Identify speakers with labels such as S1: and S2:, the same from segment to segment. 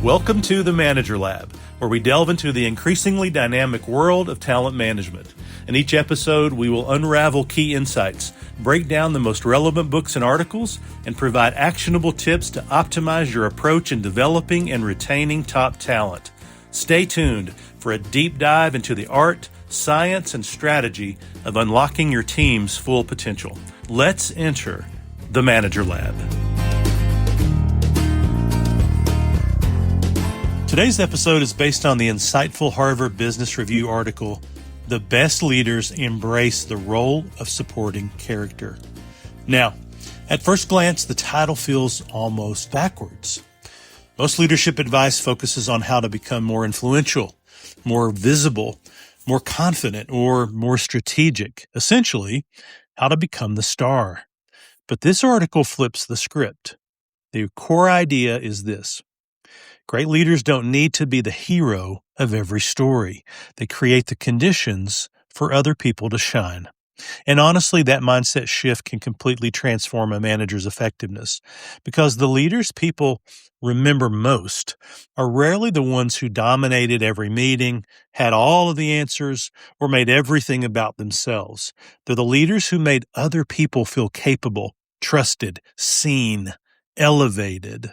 S1: Welcome to the Manager Lab, where we delve into the increasingly dynamic world of talent management. In each episode, we will unravel key insights, break down the most relevant books and articles, and provide actionable tips to optimize your approach in developing and retaining top talent. Stay tuned for a deep dive into the art, science, and strategy of unlocking your team's full potential. Let's enter the Manager Lab. Today's episode is based on the insightful Harvard Business Review article, "The Best Leaders Embrace the Role of Supporting Character." Now, at first glance, the title feels almost backwards. Most leadership advice focuses on how to become more influential, more visible, more confident, or more strategic. Essentially, how to become the star. But this article flips the script. The core idea is this. Great leaders don't need to be the hero of every story. They create the conditions for other people to shine. And honestly, that mindset shift can completely transform a manager's effectiveness, because the leaders people remember most are rarely the ones who dominated every meeting, had all of the answers, or made everything about themselves. They're the leaders who made other people feel capable, trusted, seen, elevated.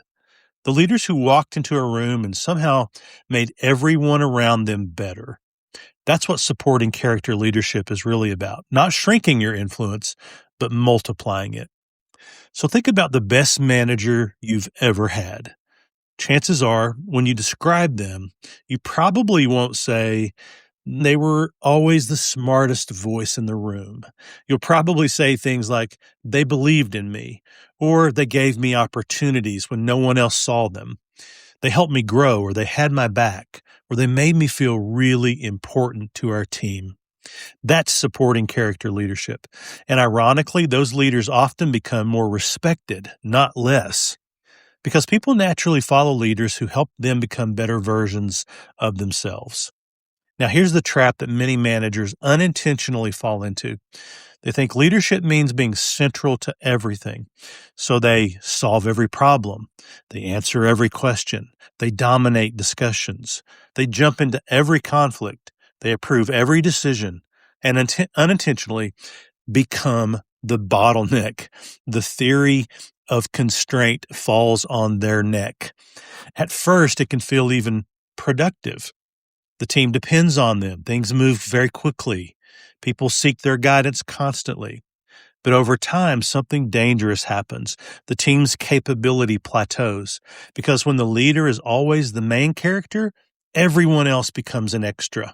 S1: The leaders who walked into a room and somehow made everyone around them better. That's what supporting character leadership is really about. Not shrinking your influence, but multiplying it. So think about the best manager you've ever had. Chances are, when you describe them, you probably won't say, "They were always the smartest voice in the room." You'll probably say things like, "They believed in me," or "They gave me opportunities when no one else saw them." "They helped me grow," or "They had my back," or "They made me feel really important to our team." That's supporting character leadership. And ironically, those leaders often become more respected, not less, because people naturally follow leaders who help them become better versions of themselves. Now, here's the trap that many managers unintentionally fall into. They think leadership means being central to everything. So they solve every problem. They answer every question. They dominate discussions. They jump into every conflict. They approve every decision and unintentionally become the bottleneck. The theory of constraint falls on their neck. At first, it can feel even productive. The team depends on them. Things move very quickly. People seek their guidance constantly. But over time, something dangerous happens. The team's capability plateaus, because when the leader is always the main character, everyone else becomes an extra.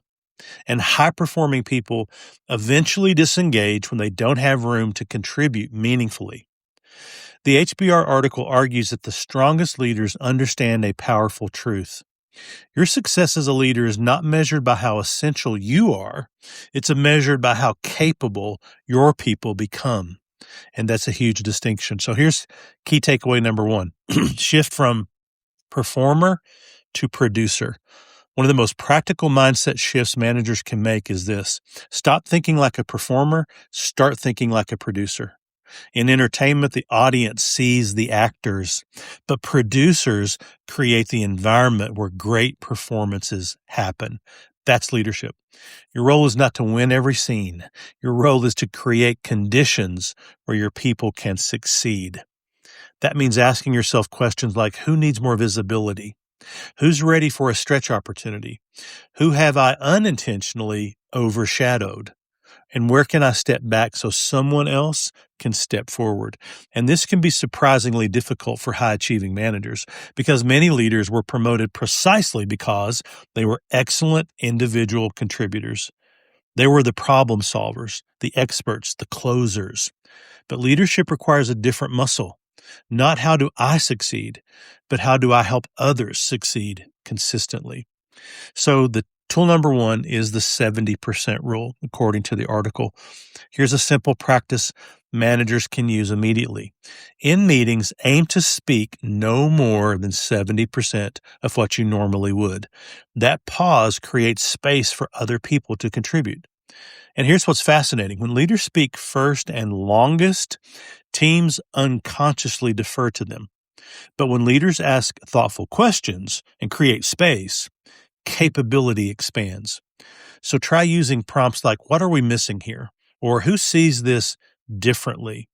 S1: And high-performing people eventually disengage when they don't have room to contribute meaningfully. The HBR article argues that the strongest leaders understand a powerful truth. Your success as a leader is not measured by how essential you are. It's measured by how capable your people become. And that's a huge distinction. So here's key takeaway number one. Shift from performer to producer. One of the most practical mindset shifts managers can make is this. Stop thinking like a performer. Start thinking like a producer. In entertainment, the audience sees the actors, but producers create the environment where great performances happen. That's leadership. Your role is not to win every scene. Your role is to create conditions where your people can succeed. That means asking yourself questions like, who needs more visibility? Who's ready for a stretch opportunity? Who have I unintentionally overshadowed? And where can I step back so someone else can step forward? And this can be surprisingly difficult for high-achieving managers, because many leaders were promoted precisely because they were excellent individual contributors. They were the problem solvers, the experts, the closers. But leadership requires a different muscle. Not how do I succeed, but how do I help others succeed consistently? So the tool number one is the 70% rule, according to the article. Here's a simple practice managers can use immediately. In meetings, aim to speak no more than 70% of what you normally would. That pause creates space for other people to contribute. And here's what's fascinating. When leaders speak first and longest, teams unconsciously defer to them. But when leaders ask thoughtful questions and create space, capability expands. So try using prompts like, what are we missing here? Or who sees this differently?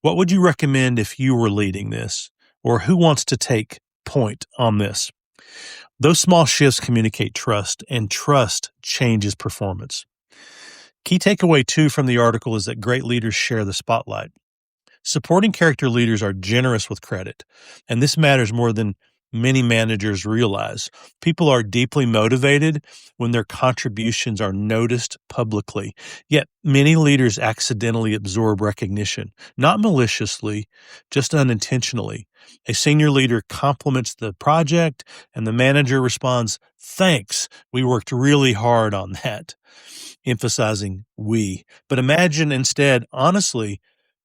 S1: What would you recommend if you were leading this? Or who wants to take point on this? Those small shifts communicate trust, and trust changes performance. Key takeaway 2 from the article is that great leaders share the spotlight. Supporting character leaders are generous with credit, and this matters more than many managers realize. People are deeply motivated when their contributions are noticed publicly. Yet many leaders accidentally absorb recognition, not maliciously, just unintentionally. A senior leader compliments the project, and the manager responds, "Thanks, we worked really hard on that," emphasizing we. But imagine instead, honestly,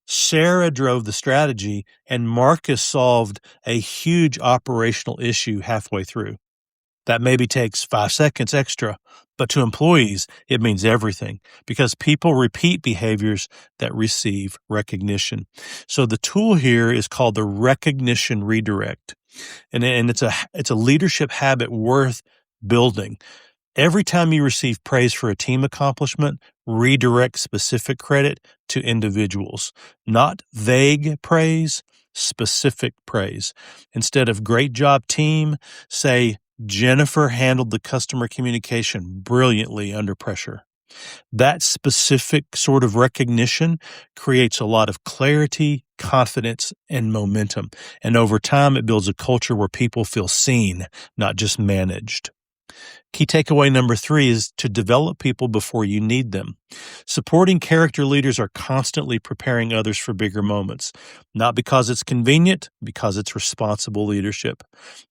S1: Sarah drove the strategy and Marcus solved a huge operational issue halfway through. That maybe takes 5 seconds extra, but to employees, it means everything because people repeat behaviors that receive recognition. So the tool here is called the recognition redirect. And it's a leadership habit worth building. Every time you receive praise for a team accomplishment, redirect specific credit to individuals. Not vague praise, specific praise. Instead of great job team, say Jennifer handled the customer communication brilliantly under pressure. That specific sort of recognition creates a lot of clarity, confidence, and momentum. And over time, it builds a culture where people feel seen, not just managed. Key takeaway number 3 is to develop people before you need them. Supporting character leaders are constantly preparing others for bigger moments, not because it's convenient, because it's responsible leadership.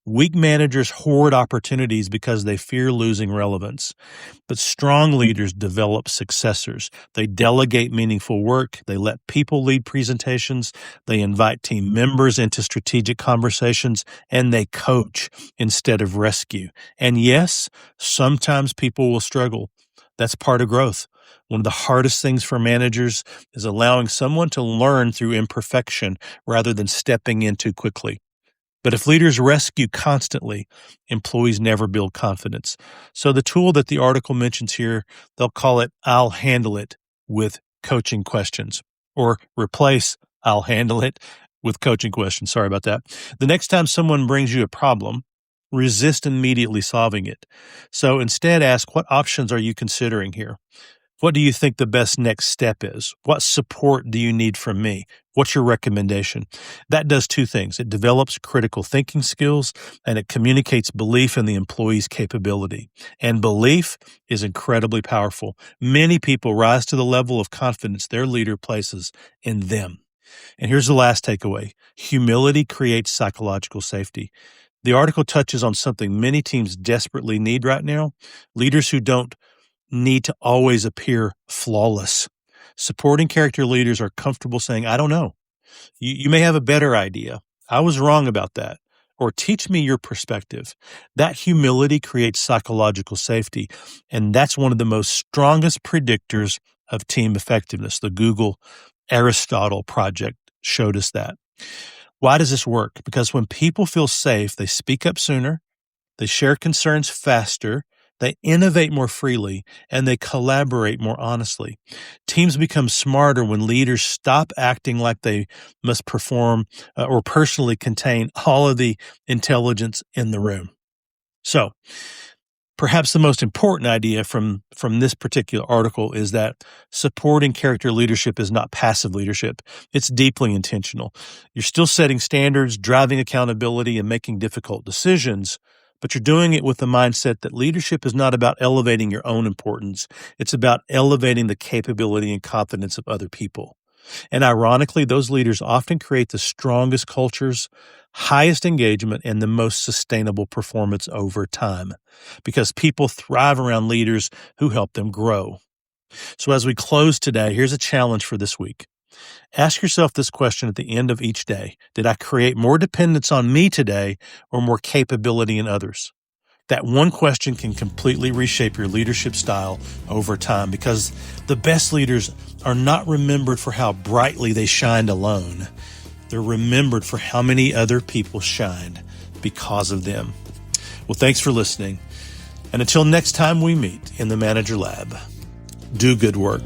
S1: Weak managers hoard opportunities because they fear losing relevance. But strong leaders develop successors. They delegate meaningful work. They let people lead presentations. They invite team members into strategic conversations, and they coach instead of rescue. And yes, sometimes people will struggle. That's part of growth. One of the hardest things for managers is allowing someone to learn through imperfection rather than stepping in too quickly. But if leaders rescue constantly, employees never build confidence. So the tool that the article mentions here, they'll call it I'll handle it with coaching questions, or replace I'll handle it with coaching questions. Sorry about that. The next time someone brings you a problem, resist immediately solving it. So instead ask, what options are you considering here? What do you think the best next step is? What support do you need from me? What's your recommendation? That does 2 things. It develops critical thinking skills, and it communicates belief in the employee's capability. And belief is incredibly powerful. Many people rise to the level of confidence their leader places in them. And here's the last takeaway. Humility creates psychological safety. The article touches on something many teams desperately need right now. Leaders who don't need to always appear flawless. Supporting character leaders are comfortable saying, I don't know. You may have a better idea. I was wrong about that. Or teach me your perspective. That humility creates psychological safety. And that's one of the most strongest predictors of team effectiveness. The Google Aristotle project showed us that. Why does this work? Because when people feel safe, they speak up sooner, they share concerns faster, they innovate more freely, and they collaborate more honestly. Teams become smarter when leaders stop acting like they must perform or personally contain all of the intelligence in the room. So, perhaps the most important idea from this particular article is that supporting character leadership is not passive leadership. It's deeply intentional. You're still setting standards, driving accountability, and making difficult decisions, but you're doing it with the mindset that leadership is not about elevating your own importance. It's about elevating the capability and confidence of other people. And ironically, those leaders often create the strongest cultures, highest engagement, and the most sustainable performance over time because people thrive around leaders who help them grow. So as we close today, here's a challenge for this week. Ask yourself this question at the end of each day. Did I create more dependence on me today or more capability in others? That one question can completely reshape your leadership style over time because the best leaders are not remembered for how brightly they shined alone. They're remembered for how many other people shined because of them. Well, thanks for listening. And until next time we meet in the Manager Lab, do good work.